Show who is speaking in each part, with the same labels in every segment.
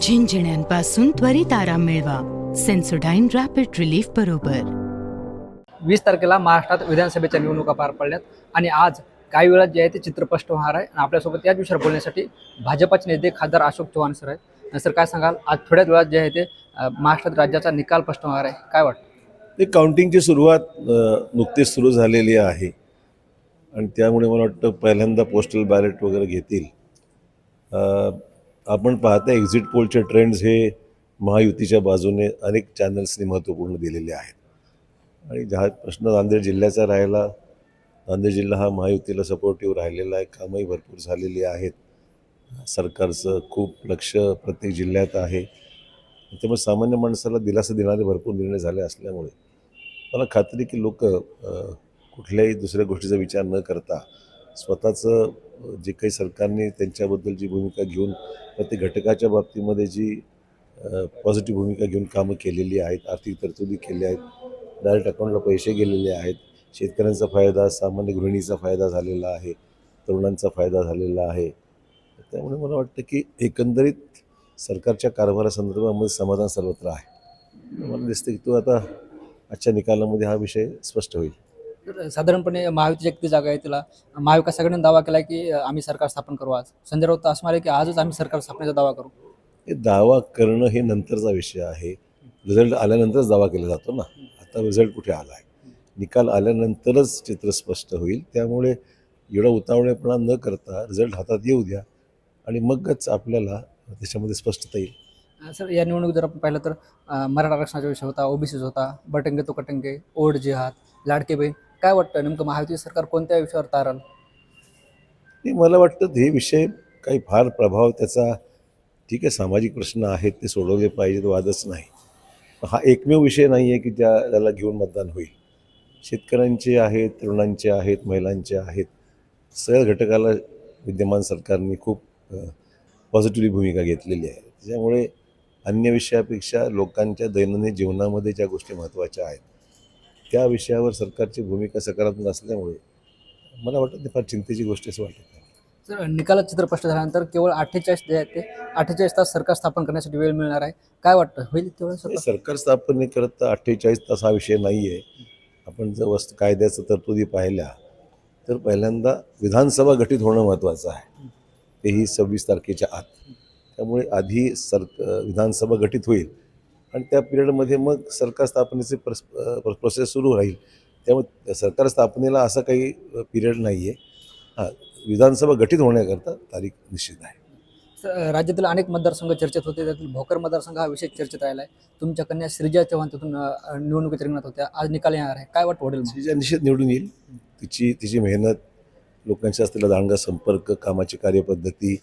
Speaker 1: झिंझिण्यांपासून त्वरित आराम मिळवा. सेन्सोडाईन रॅपिड रिलीफ बरोबर.
Speaker 2: 20 तारखेला महाराष्ट्रात विधानसभेच्या निवडणुका पार पडल्यात आणि आज काही वेळात जे आहे ते चित्र स्पष्ट होणार आहे. आणि आपल्यासोबत याच विषयावर बोलण्यासाठी भाजपचे नेते खासदार अशोक चव्हाण सर आहेत. सर, काय सांगाल, आज थोड्याच वेळात जे आहे ते महाराष्ट्रात राज्याचा निकाल स्पष्ट होणार आहे, काय वाटतं?
Speaker 3: ते काउंटिंगची सुरुवात नुकतीच सुरू झालेली आहे आणि त्यामुळे मला वाटतं पहिल्यांदा पोस्टल बॅलेट वगैरे घेतील. आपण पाहता एक्झिट पोलचे ट्रेंड्स हे महायुतीच्या बाजूने अनेक चॅनल्सनी महत्त्वपूर्ण दिलेले आहेत आणि ज्या प्रश्न नांदेड जिल्ह्याचा राहिला, नांदेड जिल्हा हा महायुतीला सपोर्टिव्ह राहिलेला आहे. कामही भरपूर झालेली आहेत. सरकारचं खूप लक्ष प्रत्येक जिल्ह्यात आहे. त्यामुळे सामान्य माणसाला दिलासा देणारे भरपूर निर्णय झाले असल्यामुळे मला खात्री की लोक कुठल्याही दुसऱ्या गोष्टीचा विचार न करता स्वतःचं जे काही सरकारने त्यांच्याबद्दलची भूमिका घेऊन प्रत्येक घटकाच्या बाबतीमध्ये जी पॉझिटिव्ह भूमिका घेऊन कामं केलेली आहेत, आर्थिक तरतुदी केल्या आहेत, डायरेक्ट अकाउंटला पैसे गेलेले आहेत, शेतकऱ्यांचा फायदा, सामान्य गृहिणीचा फायदा झालेला आहे, तरुणांचा फायदा झालेला आहे. त्यामुळे मला वाटतं की एकंदरीत सरकारच्या कारभारासंदर्भामध्ये समाधान सर्वत्र आहे. मला दिसतं की तो आता आजच्या निकालामध्ये हा विषय स्पष्ट होईल.
Speaker 2: तर साधारणपणे महायुतीच्या किती जागा आहे, तिला महाविकास आघाडीने दावा केला की आम्ही सरकार स्थापन करू. आज संजय राऊत असं म्हणाले की आजच आम्ही सरकार स्थापनेचा दावा करू.
Speaker 3: हे दावा करणं हे नंतरचा विषय आहे. रिझल्ट आल्यानंतरच दावा केला जातो ना. आता रिझल्ट कुठे आला आहे, निकाल आल्यानंतरच चित्र स्पष्ट होईल. त्यामुळे एवढा उतावळेपणा न करता रिझल्ट हातात येऊ द्या आणि मगच आपल्याला त्याच्यामध्ये स्पष्टता येईल.
Speaker 2: सर, या निवडणूक जर आपण पाहिलं तर मराठा आरक्षणाचा विषय होता, ओबीसीचा होता, बटंगे तो कटंगे, ओढ जिहाद, लाडके बहीण. काय वाटतं नेमकं महायुती सरकार कोणत्या विषयावर तारल?
Speaker 3: मला वाटतं हे विषय काही फार प्रभाव त्याचा, ठीक आहे, सामाजिक प्रश्न आहेत ते सोडवले पाहिजेत, वादच नाही. हा एकमेव विषय नाही आहे की त्याला घेऊन मतदान होईल. शेतकऱ्यांचे आहेत, तरुणांचे आहेत, महिलांचे आहेत, सगळ्या घटकाला विद्यमान सरकारने खूप पॉझिटिव्ह भूमिका घेतलेली आहे. त्याच्यामुळे अन्य विषयापेक्षा लोकांच्या दैनंदिन जीवनामध्ये ज्या गोष्टी महत्त्वाच्या आहेत त्या विषयावर सरकारची भूमिका सकारात्मक असल्यामुळे मला वाटतं ते फार चिंतेची गोष्ट असं वाटत नाही.
Speaker 2: सर, निकालात चित्र स्पष्ट झाल्यानंतर केवळ 48 जे आहे ते 48 तास सरकार स्थापन करण्यासाठी वेळ मिळणार आहे. काय वाटतं, होईल तेवढं?
Speaker 3: सरकार स्थापनेकरता 48 तास हा विषय नाही आहे. आपण जर कायद्याचं तरतुदी पाहिल्या तर पहिल्यांदा विधानसभा गठीत होणं महत्त्वाचं आहे, तेही 26 तारखेच्या आत. त्यामुळे आधी विधानसभा गठीत होईल आणि त्या पिरियडमध्ये मग सरकार स्थापनेचे प्रोसेस सुरू राहील. त्यामुळे सरकार स्थापनेला असा काही पिरियड नाही आहे. हां, विधानसभा गठीत होण्याकरता तारीख निश्चित आहे.
Speaker 2: राज्यातील अनेक मतदारसंघ चर्चेत होते, त्यातील भोकर मतदारसंघ हा विषय चर्चेत राहिला आहे. तुमच्या कन्या श्रीजा चव्हाण तिथून निवडणुकीच्या रिंगणात होत्या, आज निकाल येणार आहे, काय वाटतं वडील?
Speaker 3: श्रीजा निश्चित निवडून येईल. तिची मेहनत, लोकांशी असलेला दांडगा संपर्क, कामाची कार्यपद्धती,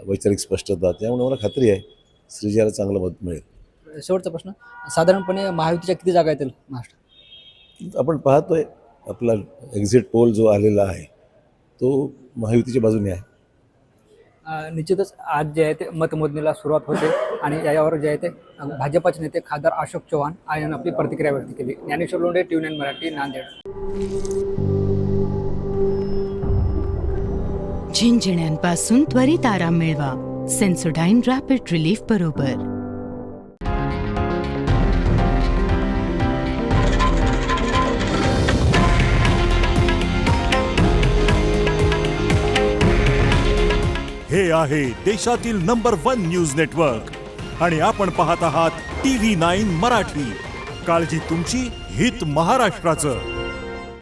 Speaker 3: वैचारिक स्पष्टता, त्यामुळे मला खात्री आहे श्रीजाला चांगलं मत मिळेल.
Speaker 2: शेवटचा प्रश्न, साधारणपणे महायुतीच्या किती जागा येतील महाराष्ट्रात?
Speaker 3: आपण पाहतोय आपला एक्झिट पोल जो आलेला आहे तो महायुतीच्या बाजूने आहे.
Speaker 2: निश्चितच आज जे आहे ते मतमोजणीला सुरुवात होते आणि यावर जे आहे ते भाजपाचे नेते खासदार अशोक चव्हाण यांनी आपली प्रतिक्रिया व्यक्त केली. ज्ञानेश्वर लोंढे, TV9 मराठी, नांदेड.
Speaker 1: झिंझिण्यांपासून त्वरित आराम मिळवा. सेन्सोडाईन रॅपिड रिलीफ बरोबर.
Speaker 4: हे आहे देशातील नंबर 1 न्यूज नेटवर्क आणि आपण पाहत आहात TV9 मराठी. काळजी तुमची, हित महाराष्ट्राचं.